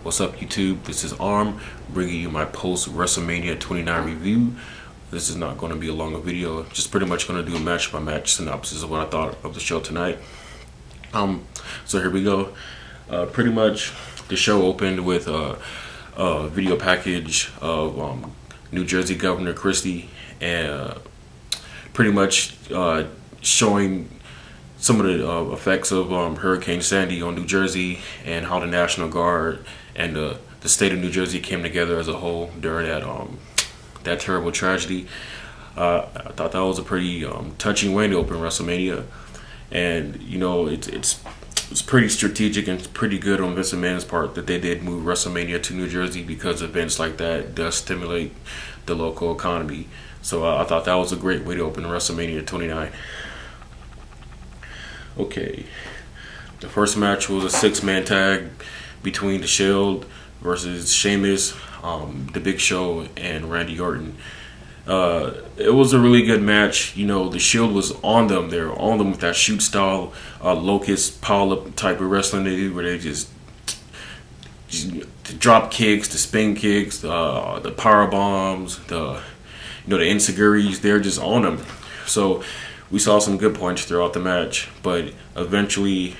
What's up, YouTube? This is A.R.M. bringing you my post WrestleMania 29 review. This is not going to be a long video, just pretty much going to do a match by match synopsis of what I thought of the show tonight. So here we go. Pretty much the show opened with a video package of New Jersey Governor Christie and pretty much showing some of the effects of Hurricane Sandy on New Jersey and how the National Guard and the state of New Jersey came together as a whole during that terrible tragedy. I thought that was a pretty touching way to open WrestleMania, and you know it's pretty strategic and pretty good on Vince McMahon's part that they did move WrestleMania to New Jersey, because events like that does stimulate the local economy. So I thought that was a great way to open WrestleMania 29. Okay, the first match was a 6-man tag between The Shield versus Sheamus, The Big Show, and Randy Orton. It was a really good match. You know, The Shield was on them. They were on them with that shoot style, locust pile-up type of wrestling they do, where they just the drop kicks, the spin kicks, the power bombs, the enziguris. They're just on them. So we saw some good points throughout the match, but eventually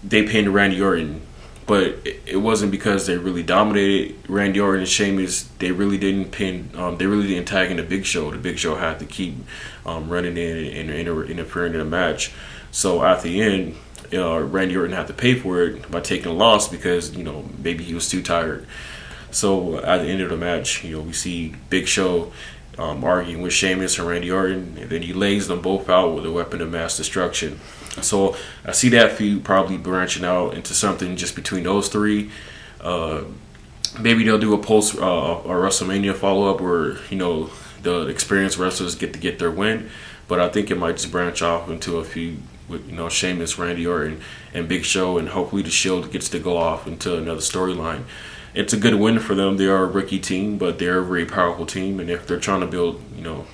they pinned Randy Orton. But it wasn't because they really dominated Randy Orton and Sheamus. They really didn't pin. They really didn't tag in the Big Show. The Big Show had to keep running in and interfering in the match. So at the end, Randy Orton had to pay for it by taking a loss because maybe he was too tired. So at the end of the match, we see Big Show arguing with Sheamus and Randy Orton, and then he lays them both out with a weapon of mass destruction. So I see that feud probably branching out into something just between those three. Maybe they'll do a post a WrestleMania follow up where the experienced wrestlers get their win, but I think it might just branch off into a feud with Sheamus, Randy Orton, and Big Show, and hopefully the Shield gets to go off into another storyline. It's a good win for them. They are a rookie team, but they're a very powerful team, and if they're trying to build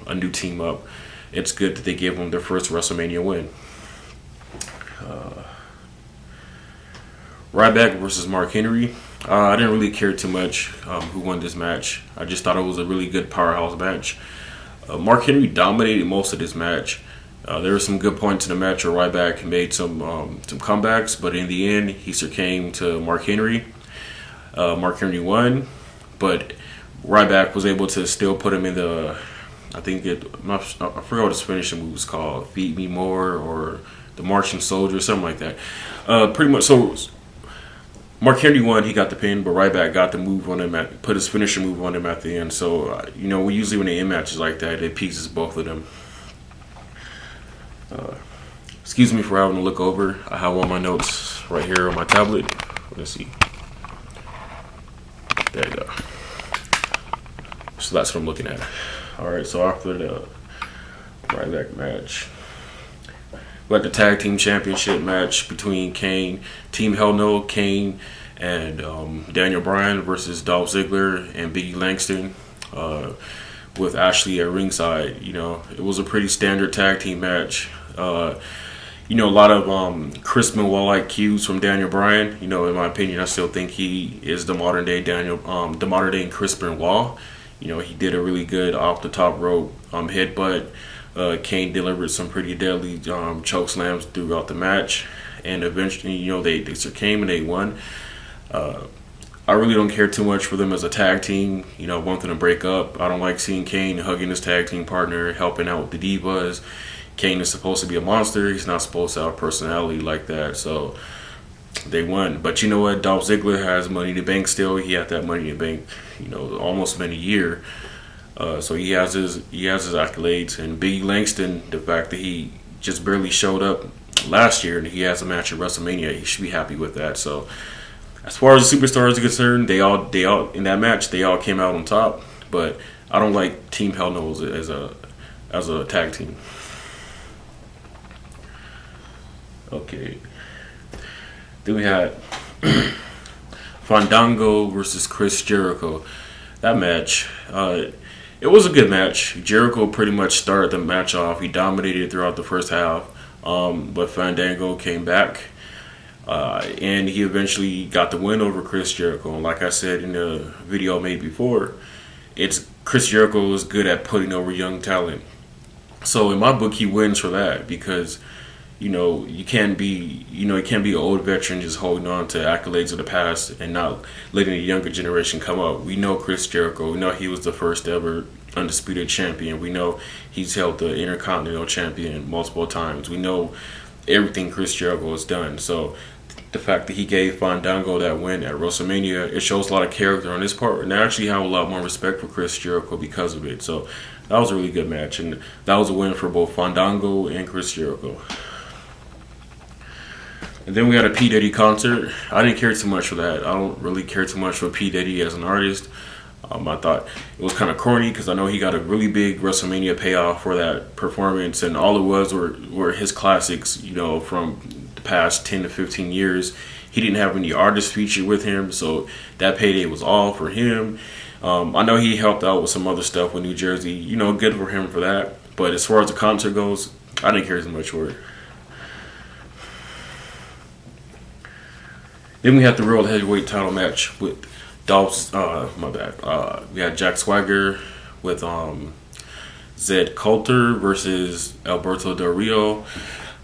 a new team up, it's good that they give them their first WrestleMania win. Ryback versus Mark Henry. I didn't really care too much who won this match. I just thought it was a really good powerhouse match. Mark Henry dominated most of this match. There were some good points in the match where Ryback made some comebacks, but in the end, he succumbed to Mark Henry. Mark Henry won, but Ryback was able to still put him in the, I forgot what his finishing move was called, Feed Me More or the Marching Soldier, something like that. Pretty much, so Mark Henry won, he got the pin, but Ryback got the move on him, put his finishing move on him at the end. So, we usually when they end matches like that, it pieces both of them. Excuse me for having to look over. I have all my notes right here on my tablet. Let's see. There you go. So that's what I'm looking at. Alright, so after the Ryback match, we had the Tag Team Championship match between Team Hell No, Kane, and Daniel Bryan versus Dolph Ziggler and Biggie Langston, with Ashley at ringside. It was a pretty standard tag team match. A lot of Chris Benoit-like cues from Daniel Bryan. In my opinion, I still think he is the modern day Chris Benoit. He did a really good off the top rope headbutt. Kane delivered some pretty deadly choke slams throughout the match, and eventually, they succumbed and they won. I really don't care too much for them as a tag team. I want them to break up. I don't like seeing Kane hugging his tag team partner, helping out with the Divas. Kane is supposed to be a monster. He's not supposed to have a personality like that. So they won. But you know what? Dolph Ziggler has Money in the Bank still. He had that Money in the Bank, almost been a year. So he has his accolades. And Biggie Langston, the fact that he just barely showed up last year and he has a match at WrestleMania, he should be happy with that. So as far as the superstars are concerned, they all in that match they all came out on top. But I don't like Team Hell No as a tag team. Okay. Then we had Fandango versus Chris Jericho. That match, it was a good match. Jericho pretty much started the match off. He dominated throughout the first half, but Fandango came back. And he eventually got the win over Chris Jericho. And like I said in the video I made before, it's Chris Jericho is good at putting over young talent. So in my book, he wins for that because, you can't be an old veteran just holding on to accolades of the past and not letting the younger generation come up. We know Chris Jericho. We know he was the first ever undisputed champion. We know he's held the Intercontinental Champion multiple times. We know everything Chris Jericho has done. So the fact that he gave Fandango that win at WrestleMania, it shows a lot of character on his part, and I actually have a lot more respect for Chris Jericho because of it. So that was a really good match, and that was a win for both Fandango and Chris Jericho. And then we had a P. Diddy concert. I didn't care too much for that. I don't really care too much for P. Diddy as an artist. I thought it was kind of corny because I know he got a really big WrestleMania payoff for that performance, and all it was were his classics, from the past 10 to 15 years. He didn't have any artists featured with him, so that payday was all for him. I know he helped out with some other stuff with New Jersey, good for him for that. But as far as the concert goes, I didn't care too much for it. Then we had the World Heavyweight title match with Dolph's, we had Jack Swagger with Zed Coulter versus Alberto Del Rio.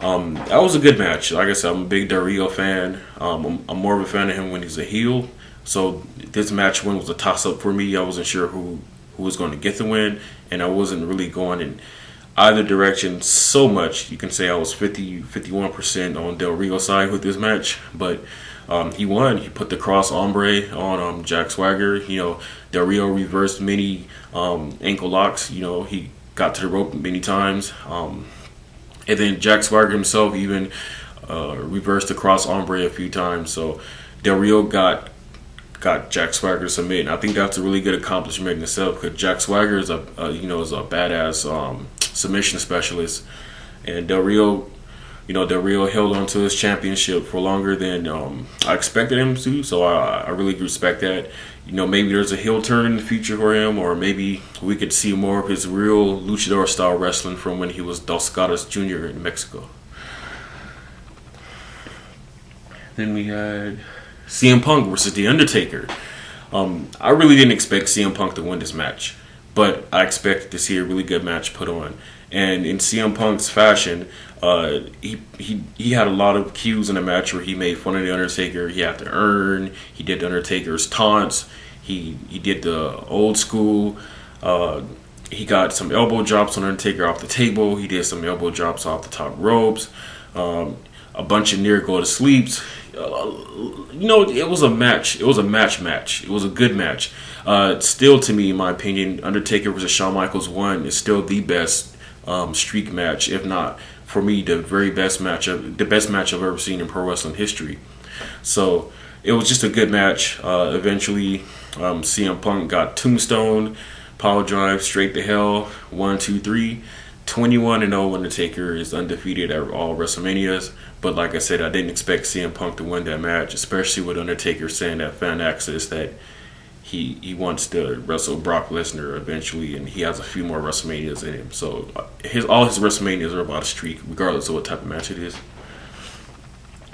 That was a good match. Like I said, I'm a big Del Rio fan. I'm more of a fan of him when he's a heel. So this match win was a toss-up for me. I wasn't sure who was going to get the win, and I wasn't really going in either direction so much. You can say I was 51% on Del Rio's side with this match, but he won. He put the cross ombre on Jack Swagger. Del Rio reversed many ankle locks. He got to the rope many times. And then Jack Swagger himself even reversed the cross ombre a few times. So Del Rio got Jack Swagger to submit. And I think that's a really good accomplishment in itself because Jack Swagger is a badass submission specialist, and Del Rio held on to his championship for longer than I expected him to, so I really respect that. Maybe there's a heel turn in the future for him, or maybe we could see more of his real luchador-style wrestling from when he was Dos Gatos Jr. in Mexico. Then we had CM Punk versus The Undertaker. I really didn't expect CM Punk to win this match, but I expected to see a really good match put on. And in CM Punk's fashion, he had a lot of cues in the match where he made fun of The Undertaker. He had to earn. He did The Undertaker's taunts. He did the old school. He got some elbow drops on Undertaker off the table. He did some elbow drops off the top ropes. A bunch of near go to sleeps. It was a match. It was a match. It was a good match. Still, to me, in my opinion, Undertaker versus Shawn Michaels 1 is still the best streak match, if not for me the best match I've ever seen in pro wrestling history. So it was just a good match. Eventually, CM Punk got tombstone, power drive straight to hell. 1, 2, 3. 21-0 Undertaker is undefeated at all WrestleManias. But like I said, I didn't expect CM Punk to win that match, especially with Undertaker saying at Fan Access that he wants to wrestle Brock Lesnar eventually, and he has a few more WrestleManias in him. So all his WrestleManias are about a streak, regardless of what type of match it is.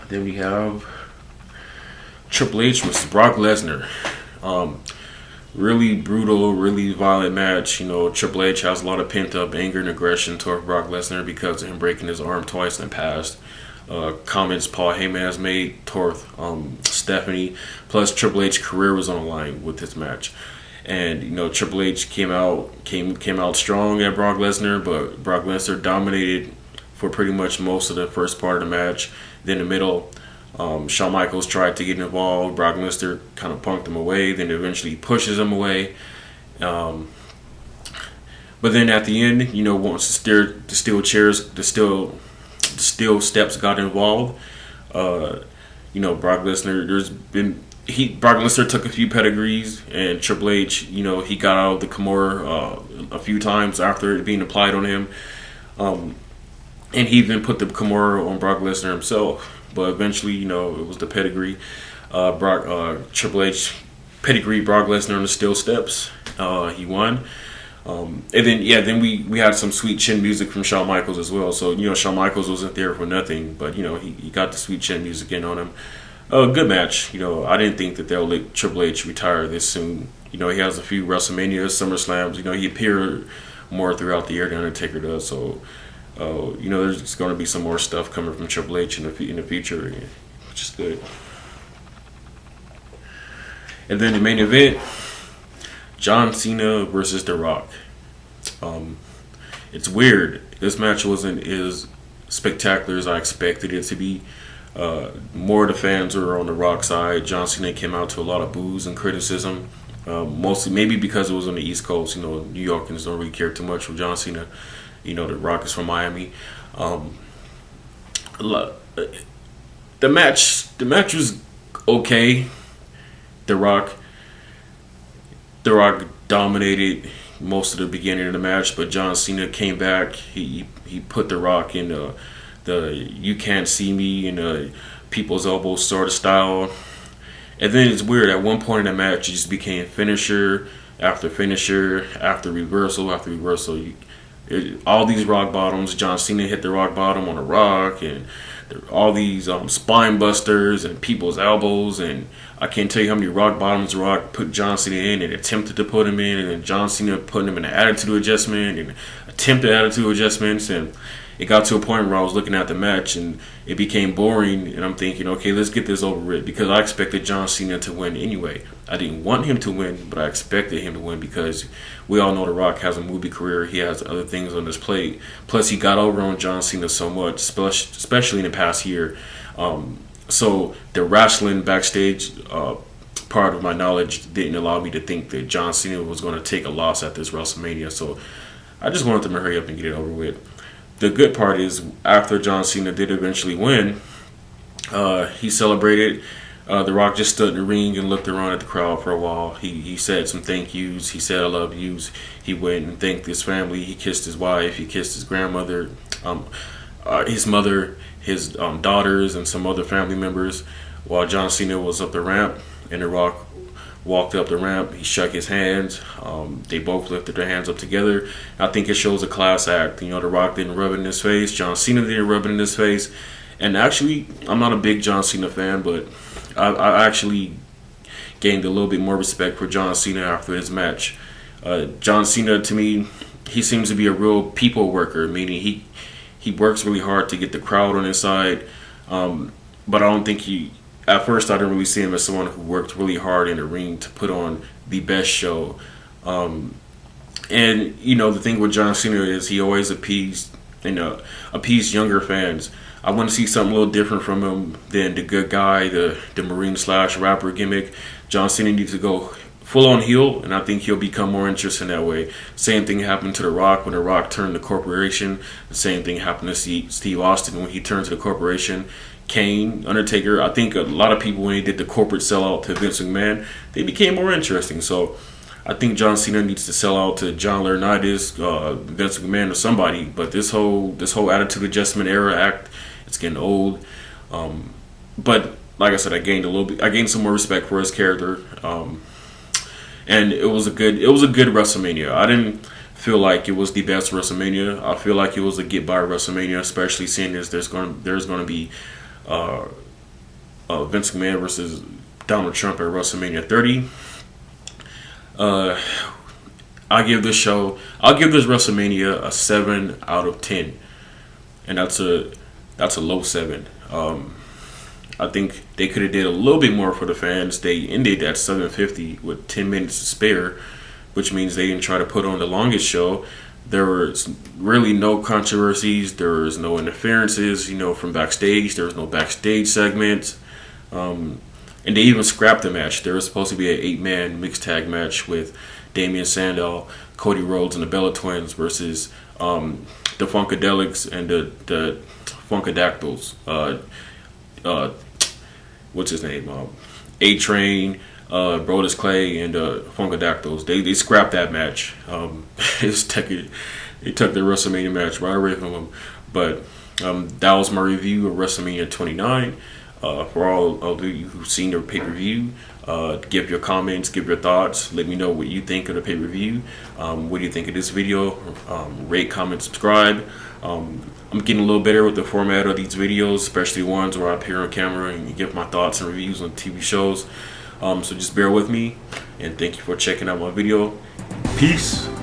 Then we have Triple H versus Brock Lesnar. Really brutal, really violent match. Triple H has a lot of pent-up anger and aggression toward Brock Lesnar because of him breaking his arm twice in the past. Comments Paul Heyman has made toward Stephanie. Plus, Triple H's career was on the line with this match. And, Triple H came out strong at Brock Lesnar, but Brock Lesnar dominated for pretty much most of the first part of the match. Then the middle, Shawn Michaels tried to get involved. Brock Lesnar kind of punked him away, then eventually pushes him away. But then at the end, once the steel steps got involved, Brock Lesnar, Brock Lesnar took a few pedigrees, and Triple H, he got out of the Kimura a few times after it being applied on him. And he even put the Kimura on Brock Lesnar himself. But eventually, it was the pedigree. Triple H pedigree Brock Lesnar on the steel steps. He won. And then we had some sweet chin music from Shawn Michaels as well. So Shawn Michaels wasn't there for nothing, but he got the sweet chin music in on him. Good match. I didn't think that they'll let Triple H retire this soon. He has a few WrestleMania, SummerSlams. He appeared more throughout the year than Undertaker does. So, there's going to be some more stuff coming from Triple H in the future, which is good. And then the main event, John Cena versus The Rock. It's weird. This match wasn't as spectacular as I expected it to be. More of the fans were on The Rock's side. John Cena came out to a lot of boos and criticism. Mostly maybe because it was on the East Coast. New Yorkers don't really care too much for John Cena. The Rock is from Miami. The match was okay. The Rock dominated most of the beginning of the match, but John Cena came back. He put The Rock in the "you can't see me" and people's elbow sort of style. And then it's weird. At one point in the match, it just became finisher after finisher after reversal after reversal. All these rock bottoms. John Cena hit the rock bottom on The Rock, and all these spine busters and people's elbows. And I can't tell you how many rock bottoms The Rock put John Cena in and attempted to put him in, and then John Cena putting him in an attitude adjustment and attempted attitude adjustments. And it got to a point where I was looking at the match and it became boring, and I'm thinking, okay, let's get this over with, because I expected John Cena to win anyway. I didn't want him to win, but I expected him to win because we all know The Rock has a movie career. He has other things on his plate. Plus, he got over on John Cena so much, especially in the past year. So the wrestling backstage part of my knowledge didn't allow me to think that John Cena was going to take a loss at this WrestleMania. So I just wanted them to hurry up and get it over with. The good part is, after John Cena did eventually win, he celebrated. The Rock just stood in the ring and looked around at the crowd for a while. He said some thank yous. He said, "I love yous." He went and thanked his family. He kissed his wife. He kissed his grandmother, his mother, his daughters, and some other family members. While John Cena was up the ramp, and The Rock walked up the ramp, he shook his hands. They both lifted their hands up together. I think it shows a class act. The Rock didn't rub it in his face. John Cena didn't rub it in his face. And actually, I'm not a big John Cena fan, but I actually gained a little bit more respect for John Cena after his match. John Cena, to me, he seems to be a real people worker, meaning he works really hard to get the crowd on his side. But I don't think at first, I didn't really see him as someone who worked really hard in the ring to put on the best show. And the thing with John Cena is he always appeased younger fans. I want to see something a little different from him than the good guy, the Marine/rapper gimmick. John Cena needs to go full on heel, and I think he'll become more interesting that way. Same thing happened to The Rock when The Rock turned to corporation. The same thing happened to Steve Austin when he turned to the corporation. Kane, Undertaker, I think a lot of people, when they did the corporate sellout to Vince McMahon, they became more interesting. So I think John Cena needs to sell out to John Laurinaitis, Vince McMahon, or somebody. But this whole attitude adjustment era act, it's getting old. But like I said, I gained some more respect for his character. And it was a good WrestleMania. I didn't feel like it was the best WrestleMania. I feel like it was a get by WrestleMania, especially seeing as there's going to be Vince McMahon versus Donald Trump at WrestleMania 30. I'll give this WrestleMania a 7 out of 10, and that's a low 7. I think they could have did a little bit more for the fans. They ended at 7:50 with 10 minutes to spare, which means they didn't try to put on the longest show. There was really no controversies. There was no interferences, from backstage. There was no backstage segments. And they even scrapped the match. There was supposed to be an 8-man mixed tag match with Damian Sandow, Cody Rhodes, and the Bella Twins versus the Funkadelics and the Funkadactyls. What's his name? A-Train, Brodus Clay, and Funkadactyls. They scrapped that match. They took the WrestleMania match right away from them. But that was my review of WrestleMania 29. For all of you who've seen the pay-per-view, give your comments, give your thoughts. Let me know what you think of the pay-per-view. What do you think of this video? Rate, comment, subscribe. I'm getting a little better with the format of these videos, especially ones where I appear on camera and give my thoughts and reviews on TV shows. So just bear with me, and thank you for checking out my video. Peace.